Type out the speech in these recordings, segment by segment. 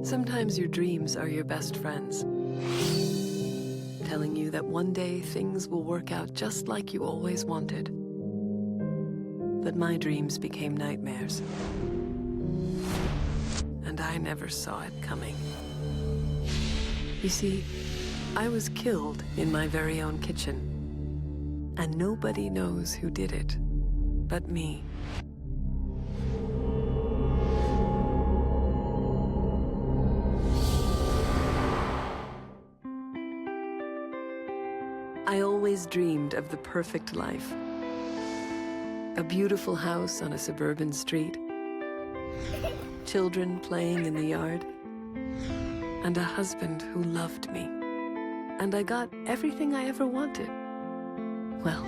Sometimes your dreams are your best friends, telling you that one day things will work out just like you always wanted. But my dreams became nightmares, and I never saw it coming. You see, I was killed in my very own kitchen, and nobody knows who did it but me. I always dreamed of the perfect life. A beautiful house on a suburban street, children playing in the yard, and a husband who loved me. And I got everything I ever wanted. Well,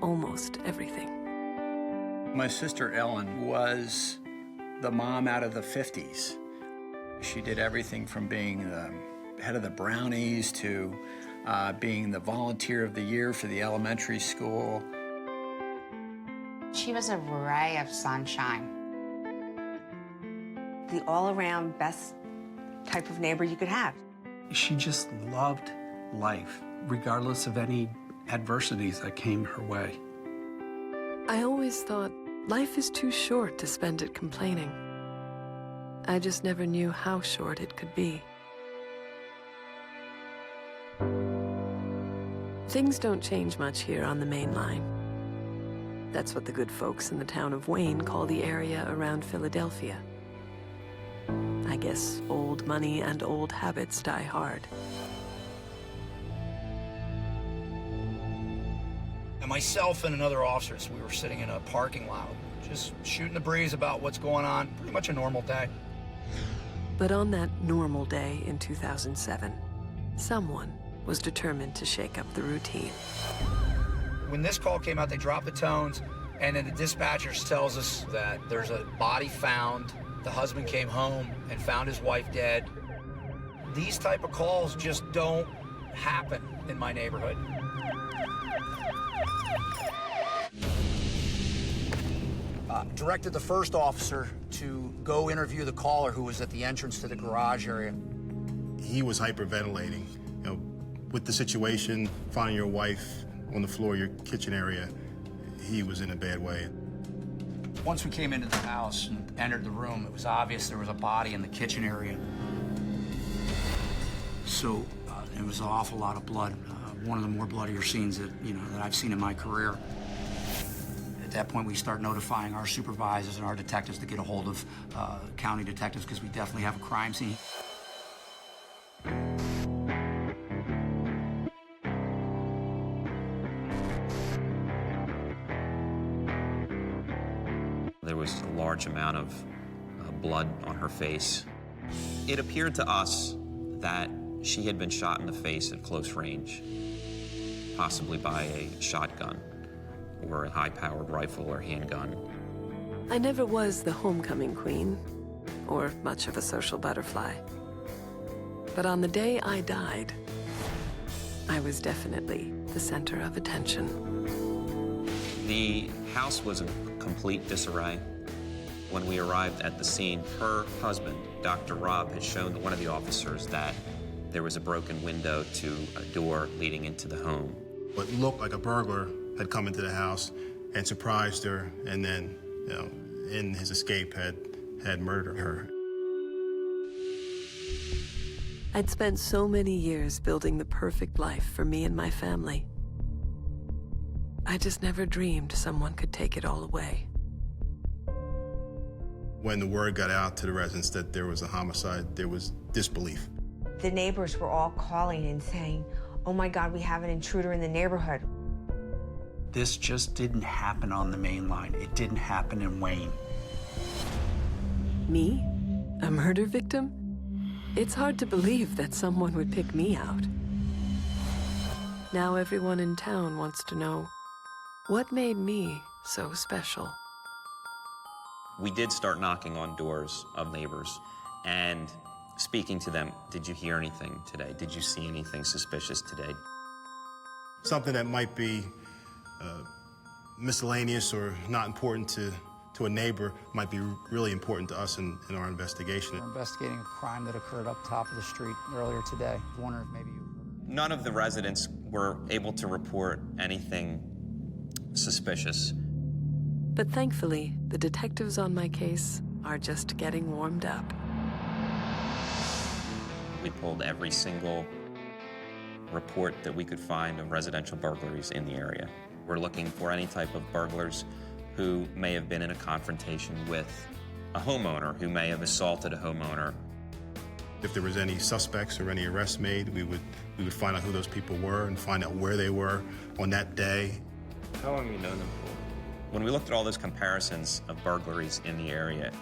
almost everything. My sister Ellen was the mom out of the 50s. She did everything from being the head of the Brownies to being the volunteer of the year for the elementary school. She was a ray of sunshine. The all-around best type of neighbor you could have. She just loved life, regardless of any adversities that came her way. I always thought life is too short to spend it complaining. I just never knew how short it could be. Things don't change much here on the main line. That's what the good folks in the town of Wayne call the area around Philadelphia. I guess old money and old habits die hard. And myself and another officer, we were sitting in a parking lot, just shooting the breeze about what's going on. Pretty much a normal day. But on that normal day in 2007, someone was determined to shake up the routine. When this call came out, they dropped the tones, and then the dispatcher tells us that there's a body found. The husband came home and found his wife dead. These type of calls just don't happen in my neighborhood. Directed the first officer to go interview the caller who was at the entrance to the garage area. He was hyperventilating. You know, with the situation, finding your wife on the floor of your kitchen area, he was in a bad way. Once we came into the house and entered the room, it was obvious there was a body in the kitchen area. So it was an awful lot of blood. One of the more bloodier scenes that I've seen in my career. At that point, we start notifying our supervisors and our detectives to get a hold of county detectives because we definitely have a crime scene. There was a large amount of blood on her face. It appeared to us that she had been shot in the face at close range, possibly by a shotgun or a high-powered rifle or handgun. I never was the homecoming queen, or much of a social butterfly. But on the day I died, I was definitely the center of attention. The house was in complete disarray. When we arrived at the scene, her husband, Dr. Robb, had shown one of the officers that there was a broken window to a door leading into the home. What looked like a burglar had come into the house and surprised her, and then, in his escape, had murdered her. I'd spent so many years building the perfect life for me and my family. I just never dreamed someone could take it all away. When the word got out to the residents that there was a homicide, there was disbelief. The neighbors were all calling and saying, "Oh my God, we have an intruder in the neighborhood." This just didn't happen on the main line. It didn't happen in Wayne. Me? A murder victim? It's hard to believe that someone would pick me out. Now everyone in town wants to know, what made me so special? We did start knocking on doors of neighbors and speaking to them. Did you hear anything today? Did you see anything suspicious today? Something that might be miscellaneous or not important to to a neighbor might be really important to us in our investigation. We're investigating a crime that occurred up top of the street earlier today. I wonder if maybe you heard. None of the residents were able to report anything suspicious. But thankfully, the detectives on my case are just getting warmed up. We pulled every single report that we could find of residential burglaries in the area. We're looking for any type of burglars who may have been in a confrontation with a homeowner, who may have assaulted a homeowner. If there was any suspects or any arrests made, we would find out who those people were and find out where they were on that day. How long have you known them for? When we looked at all those comparisons of burglaries in the area,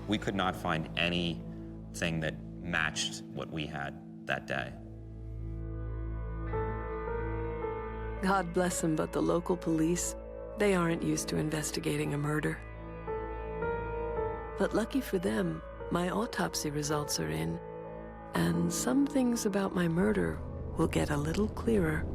we could not find anything that matched what we had that day. God bless them, but the local police, they aren't used to investigating a murder. But lucky for them, my autopsy results are in, and some things about my murder will get a little clearer.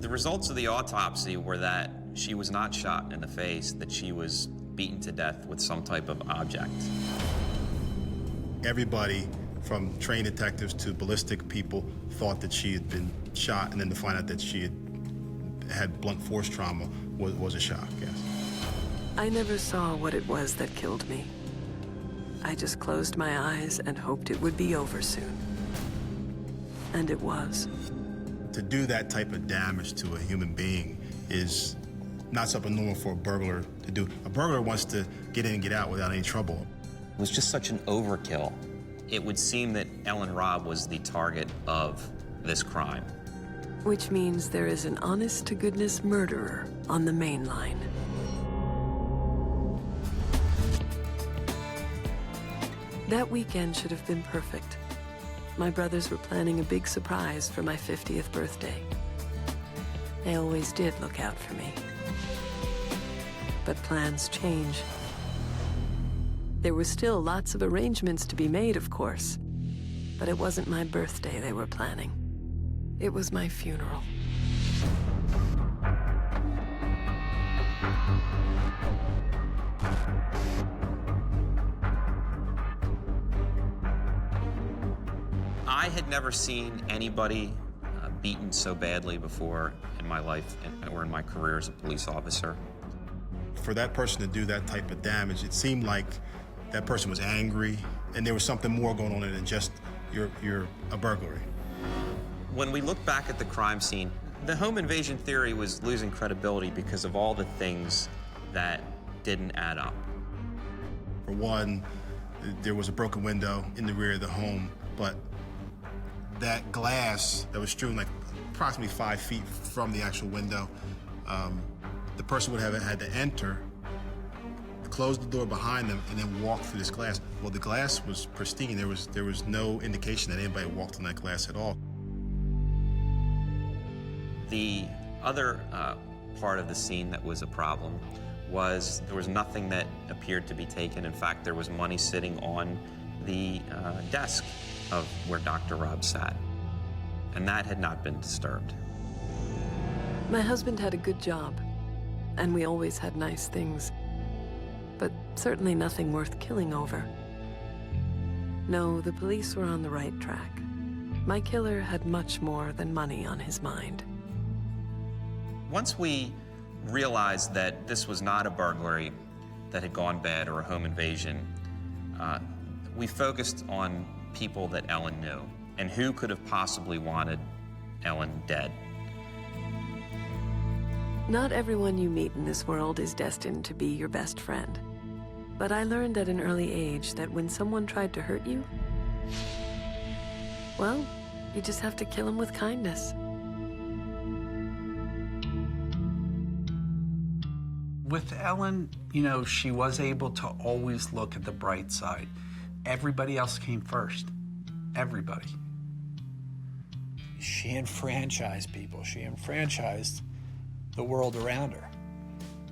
The results of the autopsy were that she was not shot in the face, that she was beaten to death with some type of object. Everybody, from trained detectives to ballistic people, thought that she had been shot, and then to find out that she had blunt force trauma was a shock, yes. I never saw what it was that killed me. I just closed my eyes and hoped it would be over soon. And it was. To do that type of damage to a human being is not something normal for a burglar to do. A burglar wants to get in and get out without any trouble. It was just such an overkill. It would seem that Ellen Robb was the target of this crime. Which means there is an honest-to-goodness murderer on the main line. That weekend should have been perfect. My brothers were planning a big surprise for my 50th birthday. They always did look out for me. But plans change. There were still lots of arrangements to be made, of course. But it wasn't my birthday they were planning. It was my funeral. I had never seen anybody beaten so badly before in my life or in my career as a police officer. For that person to do that type of damage, it seemed like that person was angry, and there was something more going on than just you're a burglary. When we look back at the crime scene, the home invasion theory was losing credibility because of all the things that didn't add up. For one, there was a broken window in the rear of the home, but that glass that was strewn like approximately 5 feet from the actual window, the person would have had to enter, close the door behind them, and then walk through this glass. Well, the glass was pristine. There was no indication that anybody walked on that glass at all. The other part of the scene that was a problem was there was nothing that appeared to be taken. In fact, there was money sitting on the desk of where Dr. Robb sat, and that had not been disturbed. My husband had a good job, and we always had nice things, but certainly nothing worth killing over. No, the police were on the right track. My killer had much more than money on his mind. Once we realized that this was not a burglary that had gone bad or a home invasion, we focused on people that Ellen knew and who could have possibly wanted Ellen dead. Not everyone you meet in this world is destined to be your best friend. But I learned at an early age that when someone tried to hurt you, well, you just have to kill them with kindness. With Ellen, you know, she was able to always look at the bright side. Everybody else came first. Everybody. She enfranchised people. She enfranchised the world around her.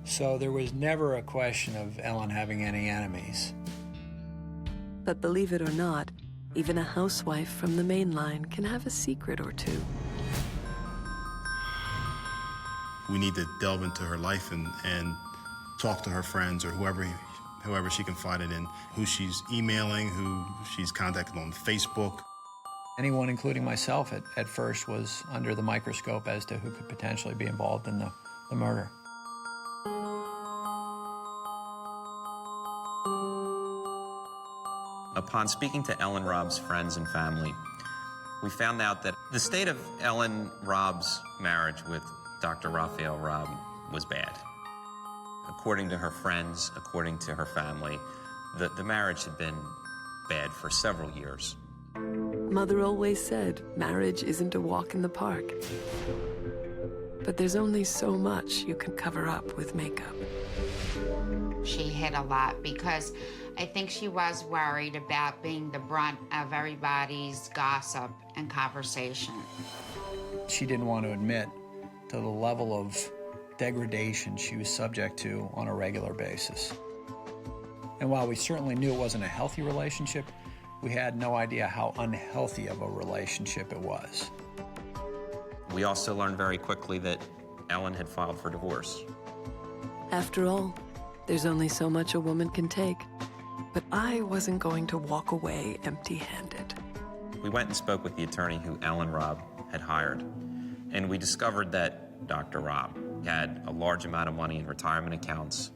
So there was never a question of Ellen having any enemies. But believe it or not, even a housewife from the main line can have a secret or two. We need to delve into her life and talk to her friends or whoever she confided in, who she's emailing, who she's contacted on Facebook. Anyone, including myself, at first was under the microscope as to who could potentially be involved in the murder. Upon speaking to Ellen Robb's friends and family, we found out that the state of Ellen Robb's marriage with Dr. Rafael Robb was bad. According to her friends, according to her family, the marriage had been bad for several years. Mother always said marriage isn't a walk in the park. But there's only so much you can cover up with makeup. She hid a lot because I think she was worried about being the brunt of everybody's gossip and conversation. She didn't want to admit to the level of degradation she was subject to on a regular basis. And while we certainly knew it wasn't a healthy relationship, we had no idea how unhealthy of a relationship it was. We also learned very quickly that Ellen had filed for divorce. After all, there's only so much a woman can take. But I wasn't going to walk away empty-handed. We went and spoke with the attorney who Ellen Robb had hired, and we discovered that Dr. Robb had a large amount of money in retirement accounts,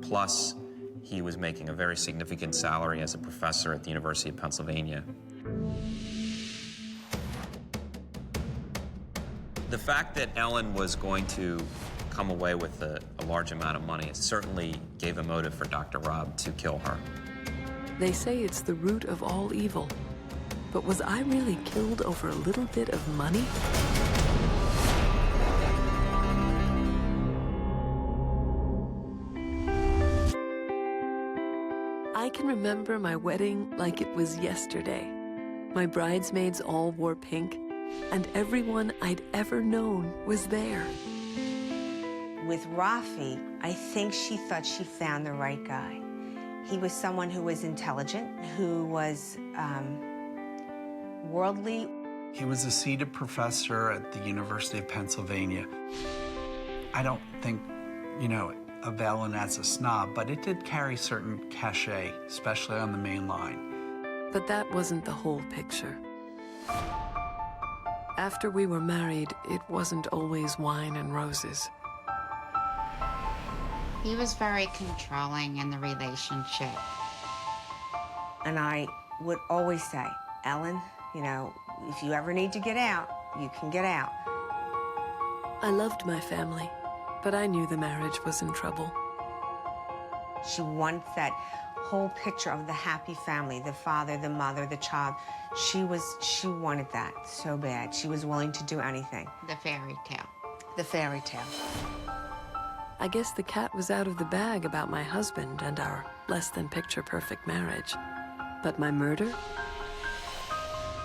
plus he was making a very significant salary as a professor at the University of Pennsylvania. The fact that Ellen was going to come away with a large amount of money certainly gave a motive for Dr. Robb to kill her. They say it's the root of all evil. But was I really killed over a little bit of money? I can remember my wedding like it was yesterday. My bridesmaids all wore pink, and everyone I'd ever known was there. With Rafi, I think she thought she found the right guy. He was someone who was intelligent, who was worldly. He was a seated professor at the University of Pennsylvania. I don't think, of Ellen as a snob, but it did carry certain cachet, especially on the main line. But that wasn't the whole picture. After we were married, it wasn't always wine and roses. He was very controlling in the relationship. And I would always say, Ellen, if you ever need to get out, you can get out. I loved my family, but I knew the marriage was in trouble. She wanted that whole picture of the happy family, the father, the mother, the child. She wanted that so bad. She was willing to do anything. The fairy tale. The fairy tale. I guess the cat was out of the bag about my husband and our less than picture perfect marriage. But my murder?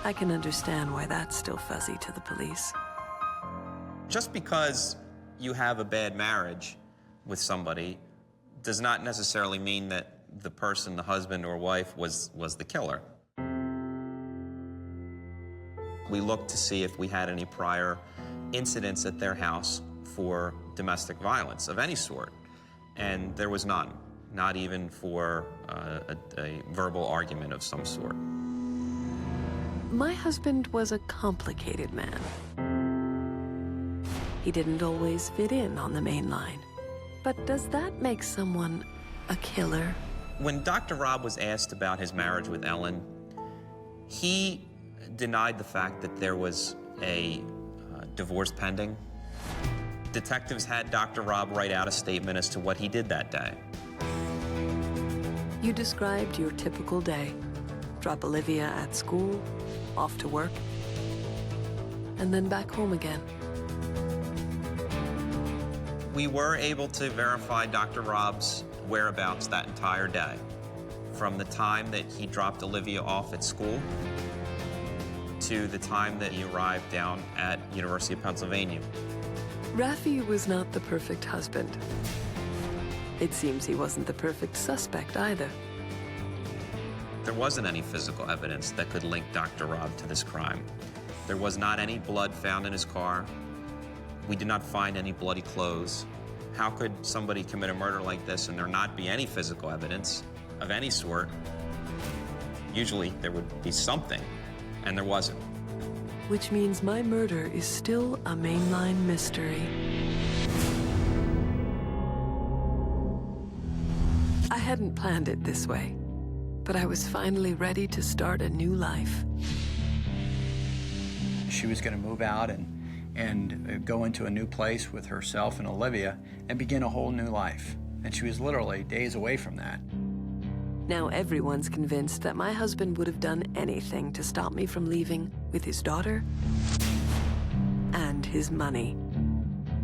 I can understand why that's still fuzzy to the police. Just because you have a bad marriage with somebody does not necessarily mean that the person, the husband or wife, was the killer. We looked to see if we had any prior incidents at their house for domestic violence of any sort, and there was none, not even for a verbal argument of some sort. My husband was a complicated man. He didn't always fit in on the main line. But does that make someone a killer? When Dr. Robb was asked about his marriage with Ellen, he denied the fact that there was a divorce pending. Detectives had Dr. Robb write out a statement as to what he did that day. You described your typical day. Drop Olivia at school, off to work, and then back home again. We were able to verify Dr. Robb's whereabouts that entire day, from the time that he dropped Olivia off at school to the time that he arrived down at University of Pennsylvania. Rafi was not the perfect husband. It seems he wasn't the perfect suspect either. There wasn't any physical evidence that could link Dr. Robb to this crime. There was not any blood found in his car. We did not find any bloody clothes. How could somebody commit a murder like this and there not be any physical evidence of any sort? Usually there would be something, and there wasn't. Which means my murder is still a mainline mystery. I hadn't planned it this way, but I was finally ready to start a new life. She was going to move out and go into a new place with herself and Olivia and begin a whole new life. And she was literally days away from that. Now everyone's convinced that my husband would have done anything to stop me from leaving with his daughter and his money.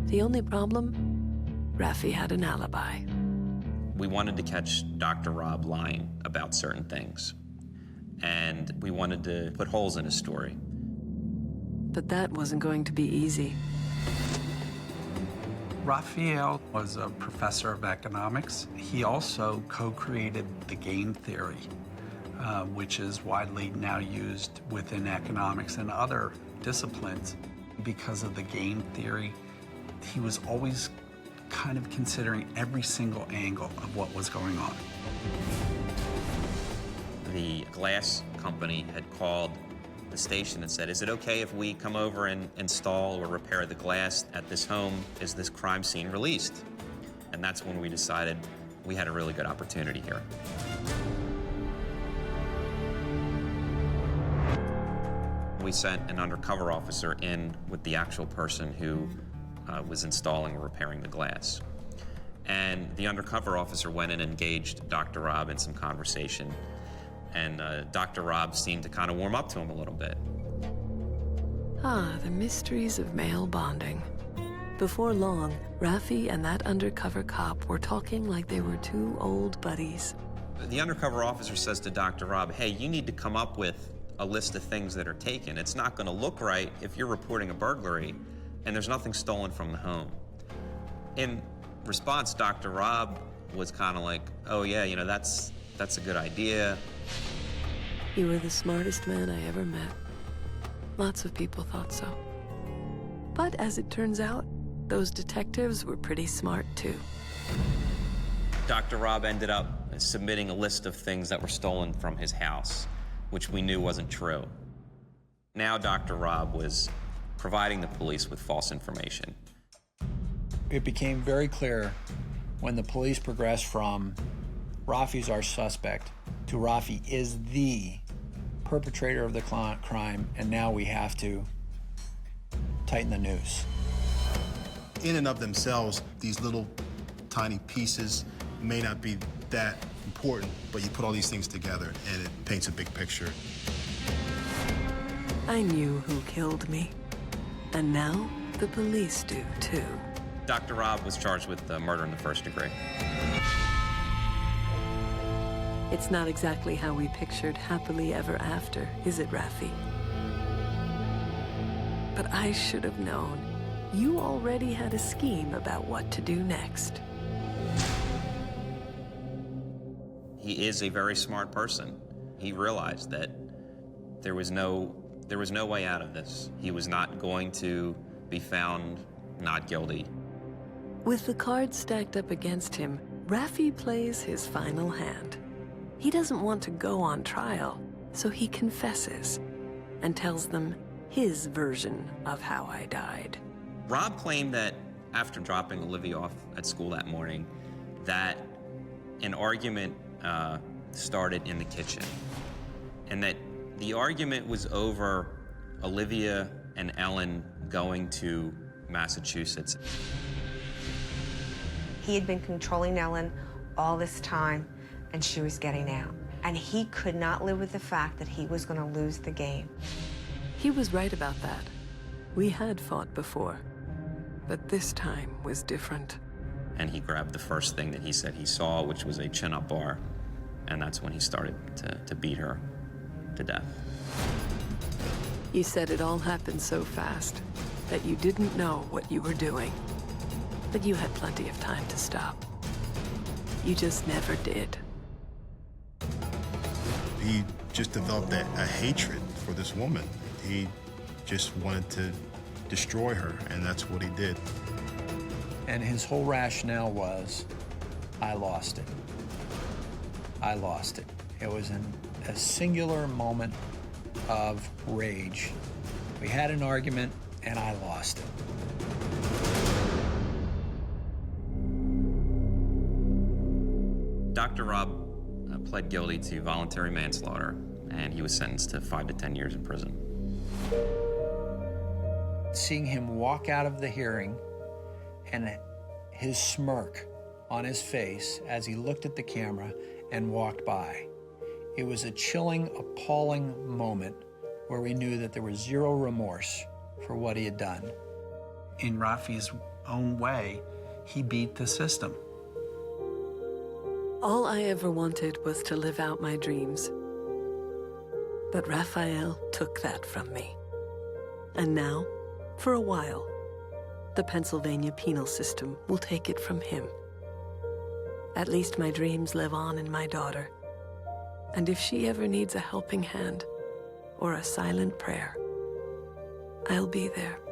The only problem? Rafi had an alibi. We wanted to catch Dr. Robb lying about certain things, and we wanted to put holes in his story. But that wasn't going to be easy. Rafael was a professor of economics. He also co-created the game theory, which is widely now used within economics and other disciplines. Because of the game theory, he was always kind of considering every single angle of what was going on. The glass company had called the station and said, "Is it okay if we come over and install or repair the glass at this home? Is this crime scene released?" And that's when we decided we had a really good opportunity here. We sent an undercover officer in with the actual person who was installing or repairing the glass. And the undercover officer went and engaged Dr. Robb in some conversation. And Dr. Robb seemed to kind of warm up to him a little bit. Ah, the mysteries of male bonding. Before long, Rafi and that undercover cop were talking like they were two old buddies. The undercover officer says to Dr. Robb, "Hey, you need to come up with a list of things that are taken. It's not going to look right if you're reporting a burglary and there's nothing stolen from the home." In response, Dr. Robb was kind of like, "Oh yeah, you know, that's a good idea." You were the smartest man I ever met. Lots of people thought so. But as it turns out, those detectives were pretty smart too. Dr. Robb ended up submitting a list of things that were stolen from his house, which we knew wasn't true. Now Dr. Robb was providing the police with false information. It became very clear when the police progressed from Rafi's our suspect to Rafi is the perpetrator of the crime, and now we have to tighten the noose. In and of themselves, these little tiny pieces may not be that important, but you put all these things together and it paints a big picture. I knew who killed me. And now the police do too. Dr. Robb was charged with murder in the first degree. It's not exactly how we pictured happily ever after, is it, Rafi? But I should have known. You already had a scheme about what to do next. He is a very smart person. He realized that there was no way out of this. He was not going to be found not guilty. With the cards stacked up against him, Rafi plays his final hand. He doesn't want to go on trial, so he confesses and tells them his version of how I died. Robb claimed that after dropping Olivia off at school that morning, that an argument started in the kitchen, and that the argument was over Olivia and Ellen going to Massachusetts. He had been controlling Ellen all this time, and she was getting out. And he could not live with the fact that he was going to lose the game. He was right about that. We had fought before, but this time was different. And he grabbed the first thing that he said he saw, which was a chin-up bar, and that's when he started to beat her to death. You said it all happened so fast that you didn't know what you were doing. But you had plenty of time to stop. You just never did. He just developed a hatred for this woman. He just wanted to destroy her, and that's what he did. And his whole rationale was, I lost it. I lost it. It was a singular moment of rage. We had an argument, and I lost it. Dr. Robb pled guilty to voluntary manslaughter, and he was sentenced to 5 to 10 years in prison. Seeing him walk out of the hearing and his smirk on his face as he looked at the camera and walked by, it was a chilling, appalling moment where we knew that there was zero remorse for what he had done. In Rafi's own way, he beat the system. All I ever wanted was to live out my dreams. But Rafael took that from me. And now, for a while, the Pennsylvania penal system will take it from him. At least my dreams live on in my daughter. And if she ever needs a helping hand or a silent prayer, I'll be there.